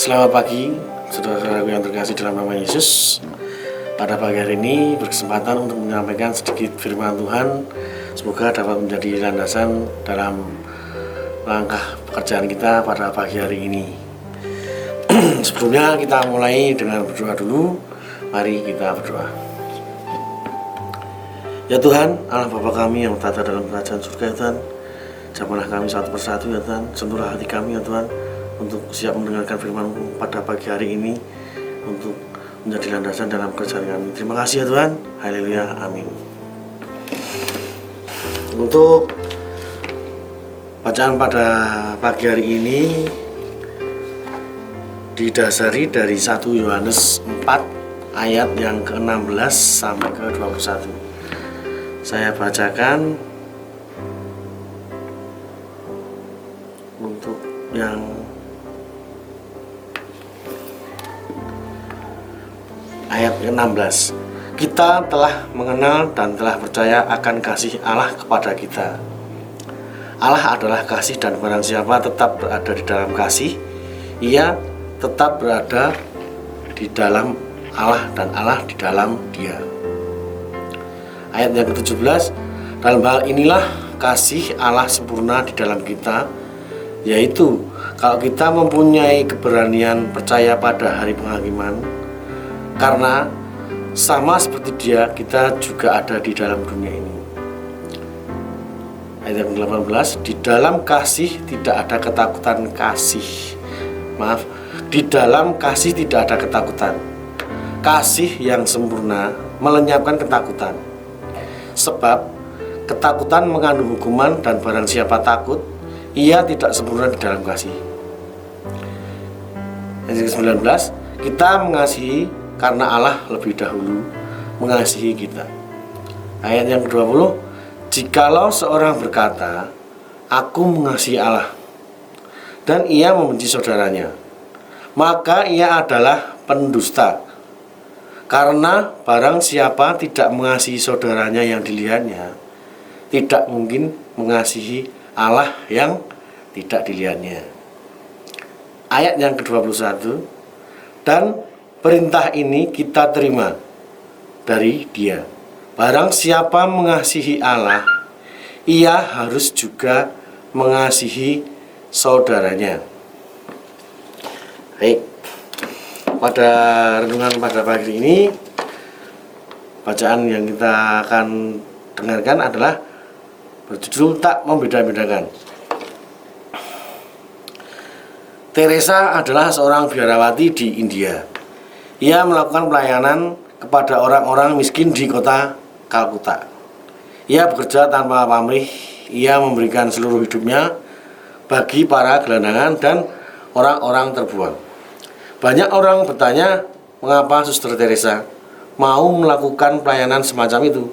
Selamat pagi, saudara-saudaraku yang terkasih dalam nama Yesus. Pada pagi hari ini berkesempatan untuk menyampaikan sedikit firman Tuhan. Semoga dapat menjadi landasan dalam langkah pekerjaan kita pada pagi hari ini. Sebelumnya kita mulai dengan berdoa dulu. Mari kita berdoa. Ya Tuhan, Allah Bapa kami yang bertata dalam kerajaan surga ya Tuhan, jamahlah kami satu persatu ya Tuhan. Sentuhlah hati kami ya Tuhan, untuk siap mendengarkan firman-Mu pada pagi hari ini, untuk menjadi landasan dalam kerjaan kami. Terima kasih ya Tuhan. Haleluya, amin. Untuk bacaan pada pagi hari ini didasari dari 1 Yohanes 4 ayat yang ke-16 sampai ke-21. Saya bacakan untuk yang ayat ke-16. Kita telah mengenal dan telah percaya akan kasih Allah kepada kita. Allah adalah kasih, dan barang siapa tetap berada di dalam kasih, ia tetap berada di dalam Allah dan Allah di dalam dia. Ayat yang ke-17, dalam hal inilah kasih Allah sempurna di dalam kita, yaitu kalau kita mempunyai keberanian percaya pada hari penghakiman, karena sama seperti dia, kita juga ada di dalam dunia ini. Ayat yang ke-18, di dalam kasih tidak ada ketakutan kasih. Di dalam kasih tidak ada ketakutan. Kasih yang sempurna melenyapkan ketakutan. Sebab ketakutan mengandung hukuman, dan barang siapa takut, ia tidak sempurna di dalam kasih. Ayat ke-19, kita mengasihi karena Allah lebih dahulu mengasihi kita. Ayat yang ke-20, jikalau seorang berkata, aku mengasihi Allah, dan ia membenci saudaranya, maka ia adalah pendusta. Karena barang siapa tidak mengasihi saudaranya yang dilihatnya, tidak mungkin mengasihi Allah yang tidak dilihatnya. Ayat yang ke-21, dan perintah ini kita terima dari Dia, barang siapa mengasihi Allah, ia harus juga mengasihi saudaranya. Baik, pada renungan pada pagi ini, bacaan yang kita akan dengarkan adalah berjudul tak membeda-bedakan. Teresa adalah seorang biarawati di India. Ia melakukan pelayanan kepada orang-orang miskin di kota Kalkuta. Ia bekerja tanpa pamrih. Ia memberikan seluruh hidupnya bagi para gelandangan dan orang-orang terbuang. Banyak orang bertanya, mengapa Suster Teresa mau melakukan pelayanan semacam itu?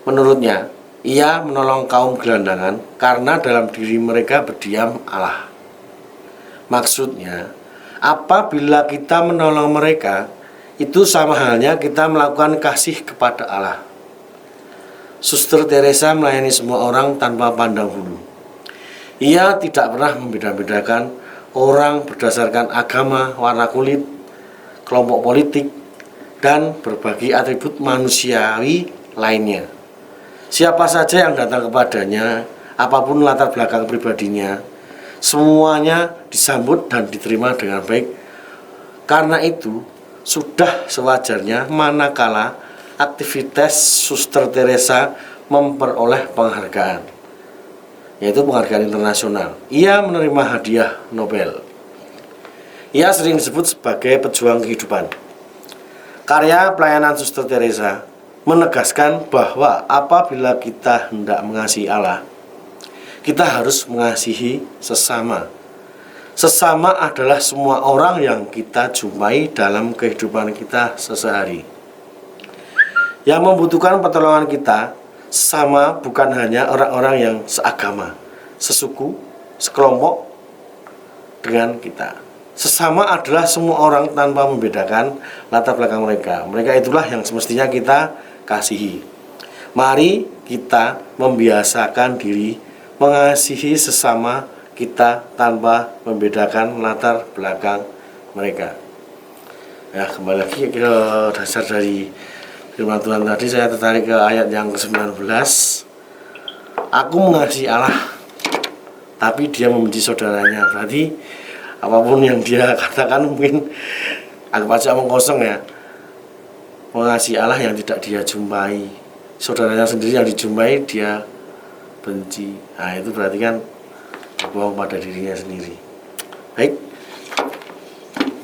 Menurutnya, ia menolong kaum gelandangan karena dalam diri mereka berdiam Allah. Maksudnya, apabila kita menolong mereka, itu sama halnya kita melakukan kasih kepada Allah. Suster Teresa melayani semua orang tanpa pandang bulu. Ia tidak pernah membeda-bedakan orang berdasarkan agama, warna kulit, kelompok politik, dan berbagai atribut manusiawi lainnya. Siapa saja yang datang kepadanya, apapun latar belakang pribadinya, semuanya disambut dan diterima dengan baik. Karena itu, sudah sewajarnya manakala aktivitas Suster Teresa memperoleh penghargaan, yaitu penghargaan internasional. Ia menerima hadiah Nobel. Ia sering disebut sebagai pejuang kehidupan. Karya pelayanan Suster Teresa menegaskan bahwa apabila kita hendak mengasihi Allah, kita harus mengasihi sesama. Sesama adalah semua orang yang kita jumpai dalam kehidupan kita sehari-hari. Yang membutuhkan pertolongan kita sesama bukan hanya orang-orang yang seagama, sesuku, sekelompok dengan kita. Sesama adalah semua orang tanpa membedakan latar belakang mereka. Mereka itulah yang semestinya kita kasihi. Mari kita membiasakan diri mengasihi sesama kita tanpa membedakan latar belakang mereka. Ya, kembali lagi ke dasar dari firman Tuhan tadi, saya tertarik ke ayat yang ke-19. Aku mengasihi Allah, tapi dia membenci saudaranya. Berarti apapun yang dia katakan mungkin anggap aja omong kosong ya. Mengasihi Allah yang tidak dia jumpai, saudaranya sendiri yang dijumpai dia benci. Nah, itu berarti kan berbohong pada dirinya sendiri. Baik,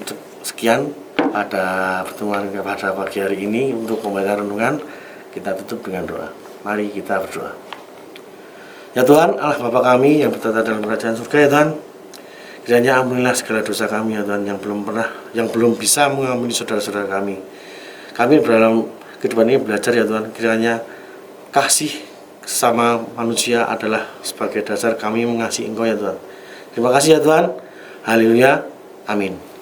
untuk sekian pada pertemuan pada pagi hari ini. Untuk pembacaan renungan kita tutup dengan doa. Mari kita berdoa. Ya Tuhan, Allah Bapa kami yang bertata dalam kerajaan surga, ya Tuhan, kiranya ampunilah segala dosa kami, ya Tuhan, yang belum bisa mengampuni saudara-saudara kami. Kami dalam kehidupan ini belajar, ya Tuhan, kiranya kasih sesama manusia adalah sebagai dasar kami mengasihi Engkau, ya Tuhan. Terima kasih, ya Tuhan. Haleluya. Amin.